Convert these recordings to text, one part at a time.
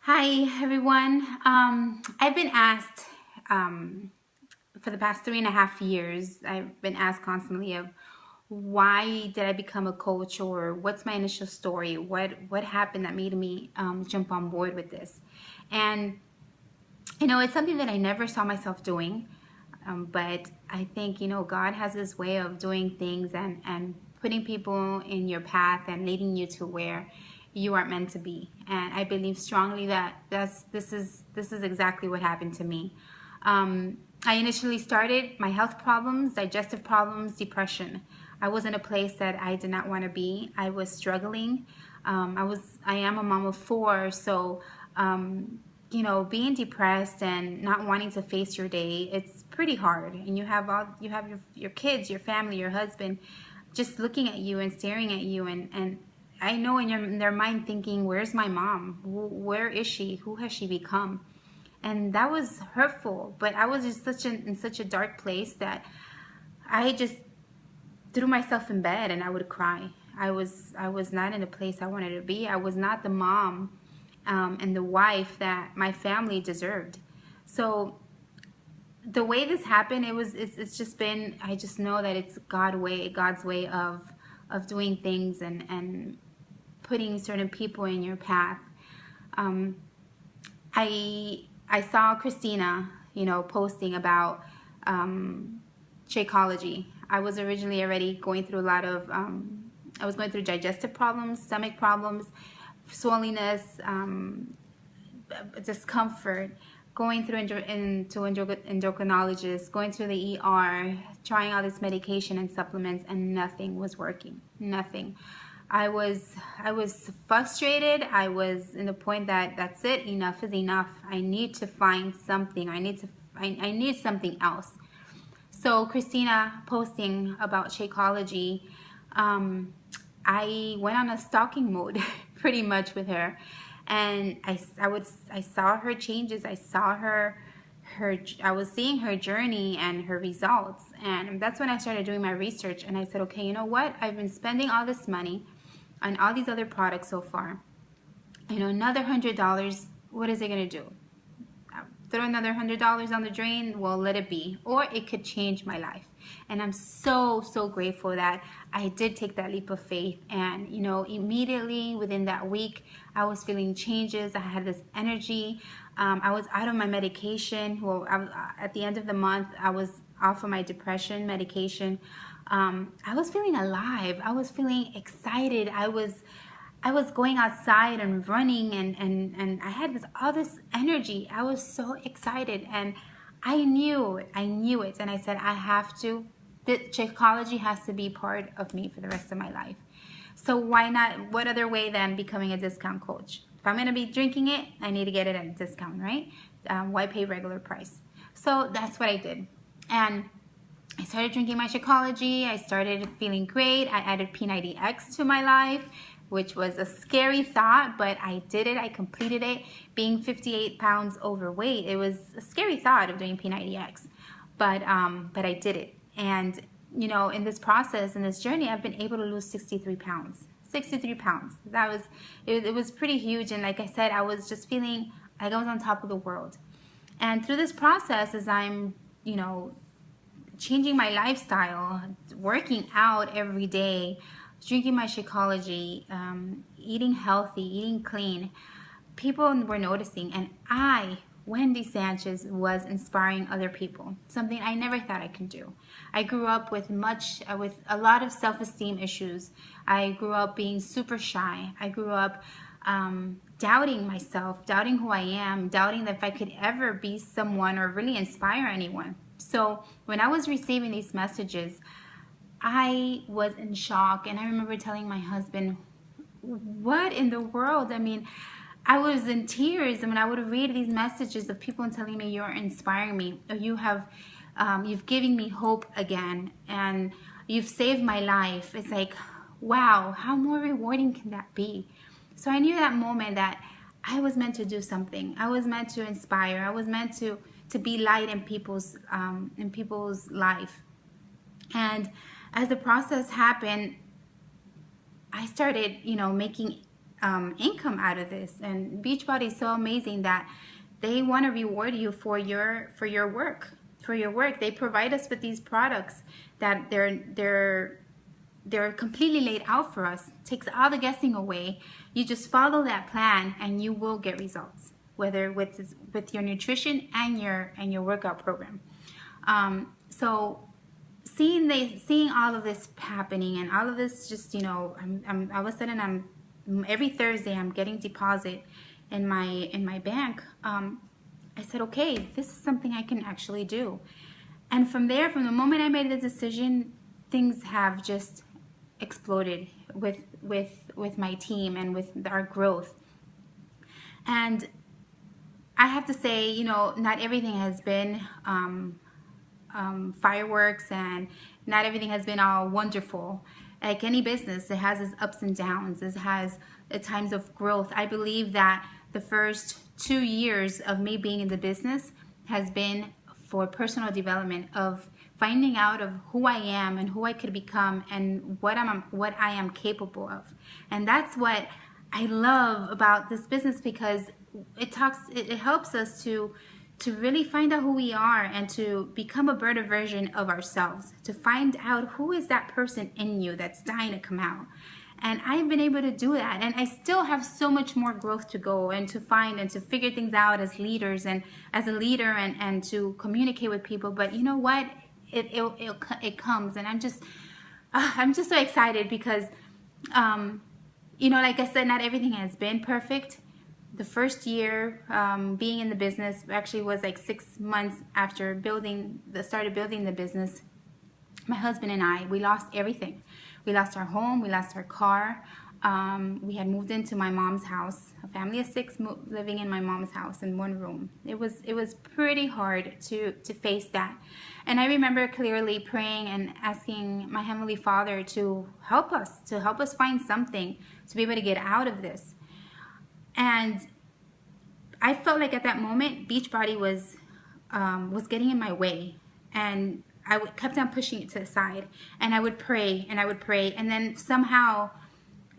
Hi, everyone. I've been asked for the past 3.5 years, I've been asked constantly of why did I become a coach, or what's my initial story? What happened that made me jump on board with this? And it's something that I never saw myself doing. But I think, God has this way of doing things and putting people in your path and leading you to where you aren't meant to be. And I believe strongly that this is exactly what happened to me. I initially started my health problems, digestive problems, depression. I was in a place that I did not want to be. I was struggling. I am a mom of four, so being depressed and not wanting to face your day, it's pretty hard. And you have your kids, your family, your husband just looking at you and staring at you, and I know in their mind thinking, where's my mom? Where is she? Who has she become? And that was hurtful. But I was just in such a dark place that I just threw myself in bed and I would cry. I was not in a place I wanted to be. I was not the mom and the wife that my family deserved. So the way this happened, it's just been, I just know that it's God's way of doing things and putting certain people in your path. Um, I saw Christina, posting about Shakeology. I was originally already going through a lot of, I was going through digestive problems, stomach problems, swollenness, discomfort, going through into endocrinologists, going through the ER, trying all this medication and supplements, and nothing was working. Nothing. I was frustrated. I was in the point that that's it. Enough is enough. I need to find something. I need something else. So Christina posting about Shakeology, I went on a stalking mode pretty much with her, and I saw her changes. I saw I was seeing her journey and her results, and that's when I started doing my research. And I said, okay, you know what? I've been spending all this money on all these other products so far. Another $100. What is it gonna do? Throw another $100 on the drain? Well, let it be. Or it could change my life. And I'm so grateful that I did take that leap of faith. And immediately within that week, I was feeling changes. I had this energy. I was out of my medication. Well, at the end of the month, I was off of my depression medication. I was feeling alive. I was feeling excited. I was going outside and running, and I had all this energy. I was so excited, and I knew it. And I said, I have to, the Shakeology has to be part of me for the rest of my life. So why not? What other way than becoming a discount coach? If I'm going to be drinking it, I need to get it at a discount, right? Why pay regular price? So that's what I did. And I started drinking my Shakeology. I started feeling great. I added P90X to my life, which was a scary thought, but I did it. I completed it. Being 58 pounds overweight, it was a scary thought of doing P90X, but I did it. And in this process, in this journey, I've been able to lose 63 pounds. 63 pounds. It was pretty huge. And like I said, I was just feeling like I was on top of the world. And through this process, as I'm, changing my lifestyle, working out every day, drinking my Shakeology, eating healthy, eating clean, people were noticing. And Wendy Sanchez, was inspiring other people, something I never thought I could do. I grew up with a lot of self-esteem issues. I grew up being super shy. I grew up doubting myself, doubting who I am, doubting that if I could ever be someone or really inspire anyone. So when I was receiving these messages, I was in shock. And I remember telling my husband, what in the world? I mean, I was in tears. I mean, I would read these messages of people telling me, you're inspiring me, or you've given me hope again, and you've saved my life. It's like, wow, how more rewarding can that be? So I knew that moment that I was meant to do something. I was meant to inspire. I was meant to be light in people's life. And as the process happened, I started, making income out of this. And Beachbody is so amazing that they want to reward you for your work. They provide us with these products that they're completely laid out for us. Takes all the guessing away. You just follow that plan and you will get results, whether with your nutrition and your workout program. So seeing all of this happening and all of this, just, I'm all of a sudden every Thursday I'm getting deposit in my bank. I said, okay, this is something I can actually do. And from there, from the moment I made the decision, things have just exploded with my team and with our growth. And I have to say, not everything has been fireworks, and not everything has been all wonderful. Like any business, it has its ups and downs. It has times of growth. I believe that the first 2 years of me being in the business has been for personal development, of finding out of who I am and who I could become and what I am capable of. And that's what I love about this business, because it helps us to really find out who we are and to become a better version of ourselves, to find out who is that person in you that's dying to come out. And I've been able to do that, and I still have so much more growth to go and to find and to figure things out as leaders and as a leader, and to communicate with people. But you know what? It comes, and I'm just so excited because, like I said, not everything has been perfect. The first year being in the business actually was like 6 months after started building the business. My husband and I, we lost everything. We lost our home, we lost our car. We had moved into my mom's house, a family of 6 living in my mom's house in one room. It was pretty hard to face that. And I remember clearly praying and asking my Heavenly Father to help us find something to be able to get out of this. And I felt like at that moment, Beachbody was getting in my way, and I kept on pushing it to the side, and I would pray, and then somehow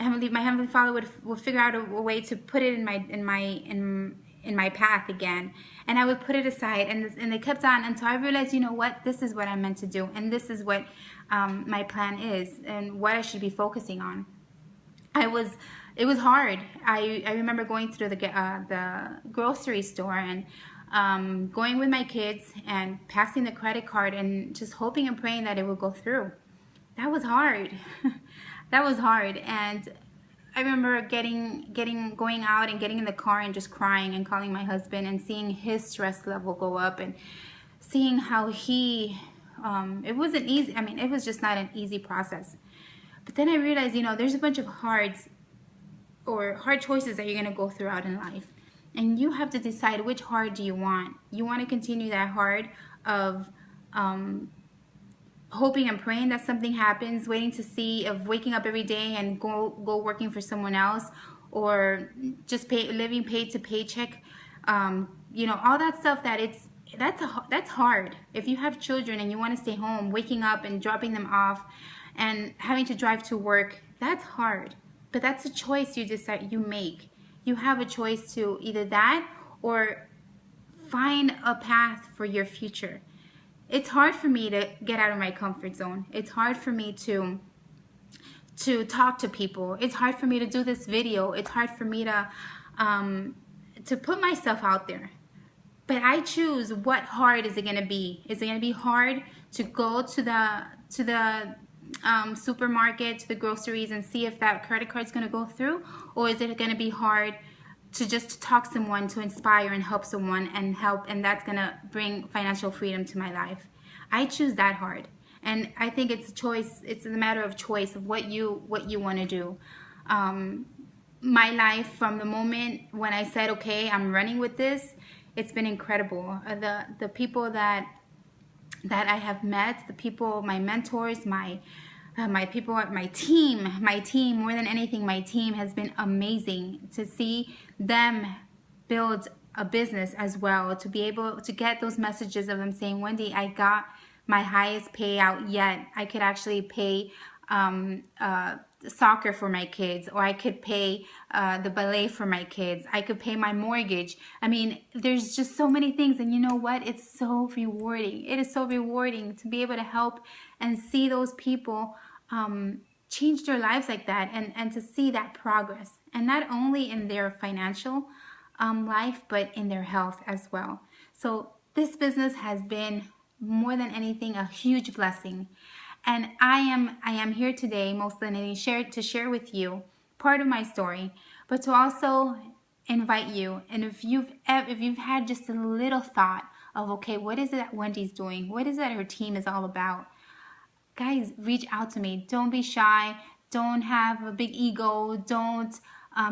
my Heavenly Father would figure out a way to put it in my path again, and I would put it aside, and they kept on until I realized, you know what, this is what I'm meant to do, and this is what my plan is, and what I should be focusing on. It was hard. I remember going through the grocery store and going with my kids and passing the credit card and just hoping and praying that it would go through. That was hard. That was hard. And I remember going out and getting in the car and just crying and calling my husband and seeing his stress level go up and seeing how it wasn't easy. I mean, it was just not an easy process. But then I realized, there's a bunch of hard choices that you're going to go throughout in life. And you have to decide which hard do you want. You want to continue that hard of hoping and praying that something happens, waiting to see, of waking up every day and go working for someone else, or just living paid to paycheck. All that stuff that's hard. If you have children and you want to stay home, waking up and dropping them off and having to drive to work, that's hard. But that's a choice you make. You have a choice to either that or find a path for your future. It's hard for me to get out of my comfort zone. It's hard for me to talk to people. It's hard for me to do this video. It's hard for me to put myself out there. But I choose what hard is it going to be. Is it going to be hard to go to the supermarket, to the groceries, and see if that credit card is going to go through? Or is it going to be hard to just talk someone, to inspire and help someone and that's going to bring financial freedom to my life? I choose that hard. And I think it's a choice. It's a matter of choice of what you want to do. My life, from the moment when I said, okay, I'm running with this, it's been incredible. The people that I have met, the people, my mentors, my people, my team, more than anything, my team has been amazing. To see them build a business as well, to be able to get those messages of them saying, Wendy, I got my highest payout yet. I could actually pay soccer for my kids, or I could pay the ballet for my kids. I could pay my mortgage. I mean, there's just so many things. And you know what? It's so rewarding. It is so rewarding to be able to help and see those people change their lives like that, and to see that progress. And not only in their financial life, but in their health as well. So this business has been more than anything a huge blessing. And I am here today most than anything to share with you part of my story, but to also invite you. And if you've had just a little thought of, okay, what is it that Wendy's doing? What is it that her team is all about? Guys, reach out to me. Don't be shy. Don't have a big ego. Don't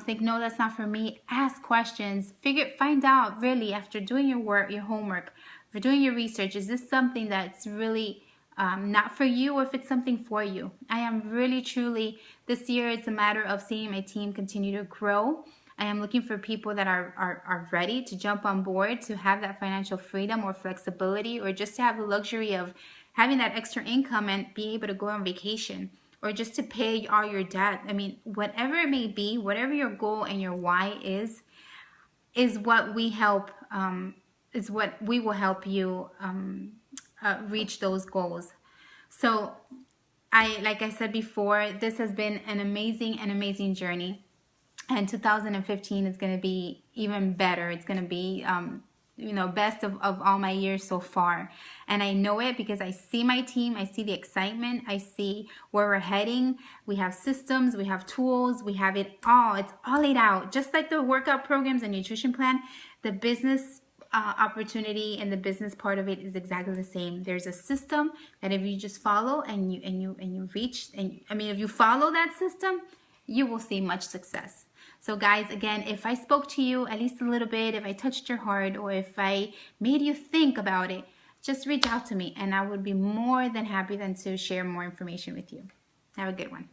think, no, that's not for me. Ask questions. Find out really after doing your work, your homework, for doing your research, is this something that's really not for you, or if it's something for you. I am really, truly, this year it's a matter of seeing my team continue to grow. I am looking for people that are ready to jump on board, to have that financial freedom or flexibility, or just to have the luxury of having that extra income and be able to go on vacation, or just to pay all your debt. I mean, whatever it may be, whatever your goal and your why is what we help, is what we will help you reach those goals. So like I said before, this has been an amazing journey, and 2015 is going to be even better. It's going to be best of all my years so far. And I know it because I see my team, I see the excitement, I see where we're heading. We have systems, we have tools, we have it all. It's all laid out. Just like the workout programs and nutrition plan, the business opportunity and the business part of it is exactly the same. There's a system that if you just follow and you reach, and I mean, if you follow that system, you will see much success. So guys, again, if I spoke to you at least a little bit, if I touched your heart, or if I made you think about it, just reach out to me and I would be more than happy to share more information with you. Have a good one.